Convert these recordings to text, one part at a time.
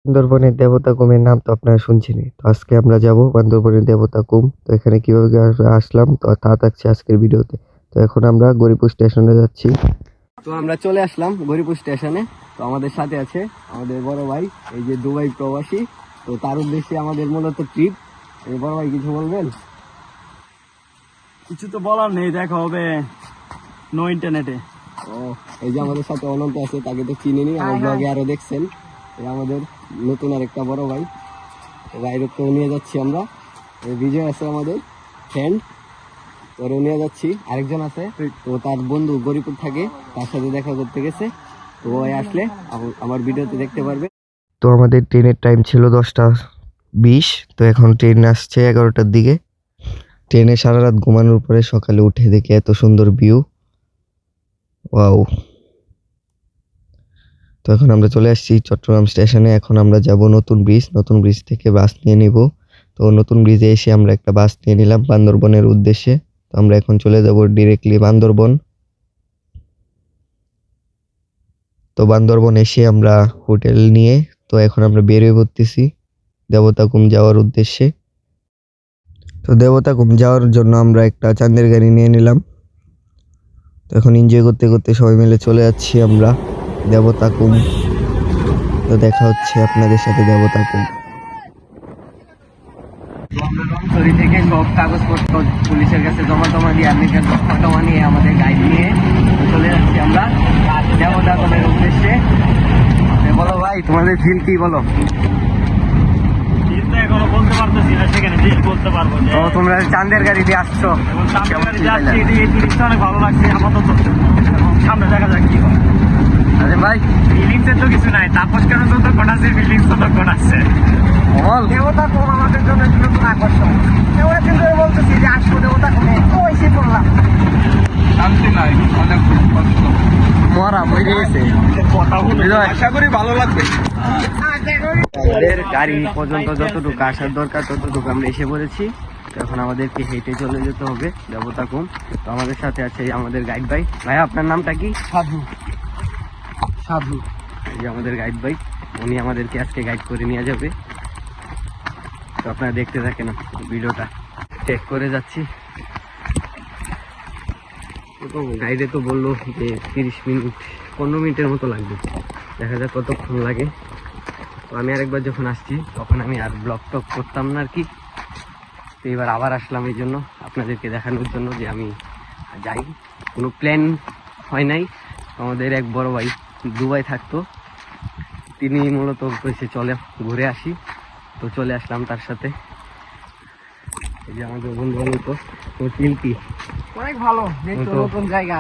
বান্দরবনের দেবতা কুমের নাম তো আপনারা শুনছেনই। তো আজকে আমরা যাব বান্দরবনের দেবতা কুম। তো এখানে কিভাবে আসলাম তো তা থাকছে আজকের ভিডিওতে। তো এখন আমরা গরিপুর স্টেশনে যাচ্ছি। তো আমরা চলে আসলাম গরিপুর স্টেশনে। তো আমাদের সাথে আছে আমাদের বড় ভাই, এই যে দুবাই প্রবাসী। তো তার উদ্দেশ্যে আমাদের মূলত ট্রিপ। এই বড় ভাই কিছু বলবেন? কিছু তো বলার নেই, দেখা হবে নো ইন্টারনেটে। ও, এই যে আমাদের সাথে অনন্ত আছে, তাকে তো চিনেনি, আমার ব্লগে আরো দেখছেন। এই আমাদের নতুন আর একটা বড় ভাই, ভাইরকেও নিয়ে যাচ্ছি আমরা। এই বিজয় আছে আমাদের ফ্রেন্ড, ওরেও নিয়ে যাচ্ছি। আরেকজন আছে, তো তার বন্ধু গরিপুর থাকে, তার সাথে দেখা করতে গেছে। তো ওই আসলে আমার ভিডিওতে দেখতে পারবে। তো আমাদের ট্রেনের টাইম ছিল 10টা 20। তো এখন ট্রেন আসছে 11টার দিকে। ট্রেনে সারা রাত ঘুমানোর পরে সকালে উঠে দেখি এত সুন্দর ভিউ। ওয়াও! তো এখন আমরা চলে আসছি চট্টগ্রাম স্টেশনে। এখন আমরা যাব নতুন ব্রিজ। নতুন ব্রিজ থেকে বাস নিয়ে নিব। তো নতুন ব্রিজে এসে আমরা একটা বাস নিয়ে নিলাম বান্দরবনের উদ্দেশ্যে। তো আমরা এখন চলে যাব ডিরেক্টলি বান্দরবন। তো বান্দরবন এসে আমরা হোটেল নিয়ে তো এখন আমরা বেরিয়ে পড়তেছি দেবতাকুম যাওয়ার উদ্দেশ্যে। তো দেবতাকুম যাওয়ার জন্য আমরা একটা চাঁদের গাড়ি নিয়ে নিলাম। তো এখন এনজয় করতে করতে সবাই মিলে চলে যাচ্ছি আমরা দেবতাকুম। তো দেখা হচ্ছে আপনাদের সাথে দেবতাকুম। রংছড়ি থেকে সব কাগজপত্র পুলিশের কাছে জমা দিয়ে আর্মিকার জমা নিয়ে আমাদের গাইড নিয়ে চলে যাচ্ছি আমরা দেবতাকুমের উদ্দেশ্যে। বলো ভাই, তোমাদের ফিল কি বলো? এখনো বলতে পারতেছি না, সেখানে জিনিস বলতে পারবো। তো তোমরা চাঁদের গাড়ি দিয়ে আসছো, এই জিনিসটা অনেক ভালো লাগছে আপাতত। সামনে দেখা যাক কি হয়। আরে ভাই, ফিলিংস এর তো কিছু নাই, তাপস কেন যতক্ষণ আছে ফিলিংস ততক্ষণ আছে। দেবতাকুম আমাদের জন্য নতুন আকর্ষণ। ওরা কিন্তু বলতেছি যে আসবো দেবতাকুমে, তো এসে পড়লাম। শান্তি নাই, অনেক কষ্ট। মরা মরে গেছে। কথা বলে আশা করি ভালো লাগবে। আমাদের গাড়ি পর্যন্ত যতটুকু আসার দরকার ততটুকু আমরা এসে পড়েছি। এখন আমাদেরকে হেঁটে চলে যেতে হবে দেবতাকুম। তো আমাদের সাথে আছে আমাদের গাইড ভাই। ভাই, আপনার নামটা কি? সাধু। সাধু। এই যে আমাদের গাইড ভাই, উনি আমাদেরকে আজকে গাইড করে নিয়ে যাবে। তো আপনারা দেখতে থাকেন ভিডিওটা। চেক করে যাচ্ছি। গাইডে তো বললো যে 30 মিনিট 15 মিনিটের মতো লাগবে। দেখা যাক কতক্ষণ লাগে। তো আমি আরেকবার যখন আসছি তখন আমি আর ব্লগ টক করতাম না আর কি। তো এবার আবার আসলাম এই জন্য আপনাদেরকে দেখানোর জন্য যে আমি যাই। কোনো প্ল্যান হয় নাই। আমাদের এক বড় ভাই দুবাই থাকতো, তিনি মূলত কইছে চলে ঘুরে আসি। তো চলে আসলাম তার সাথে। এই যে আমাদের বন্ধু তো কি অনেক ভালো, দেখতে নতুন জায়গা।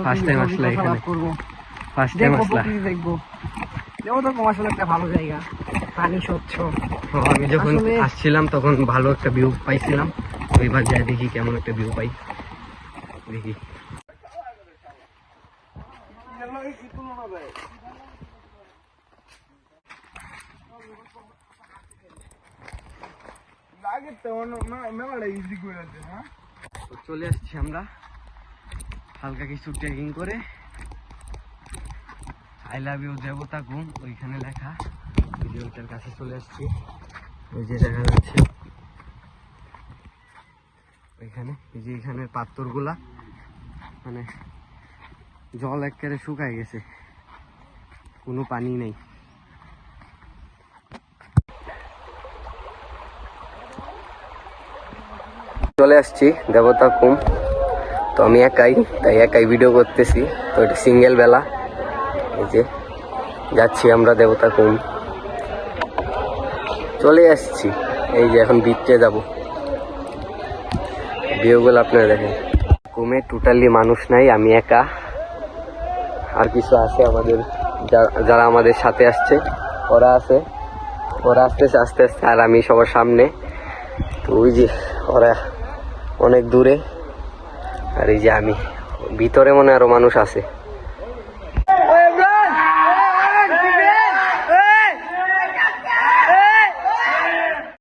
ফার্স্ট টাইম আসলে এখানে, ফার্স্ট টাইম আসলাম। দেখবো দেবতাকুম আসলে একটা ভালো জায়গা, পানি স্বচ্ছ। আমি যখন আসছিলাম তখন ভালো একটা ভিউ পাইছিলাম। তো এবার যাই দেখি কেমন একটা ভিউ পাই, দেখি। চলে আসছি আমরা হালকা কিছু ট্রেকিং করে। আই লাভ ইউ দেবতাকুম ওইখানে লেখা। ভিডিওটার কাছে চলে আসছি। ওই যে দেখা যাচ্ছে ওইখানে, এই যে এখানের পাথরগুলা, মানে জল একেবারে শুকায় গেছে, কোনো পানি নেই। চলে আসছি দেবতাকুম। তো আমি একাই ভিডিও করতেছি। তো এটা সিঙ্গেল বেলা। এই যে যাচ্ছি আমরা দেবতাকুম, চলে আসছি। এই যে এখন বিচে যাব। ভিউগুলো আপনারা দেখেন। কুমে টোটালি মানুষ নাই, আমি একা। আর কিছু আছে আমাদের যারা আমাদের সাথে আসছে, ওরা আসতেছে আস্তে আস্তে, আর আমি সবার সামনে। তো ওই যে ওরা অনেক দূরে, আর এই যে আমি ভিতরে, মনে আরো মানুষ আছে।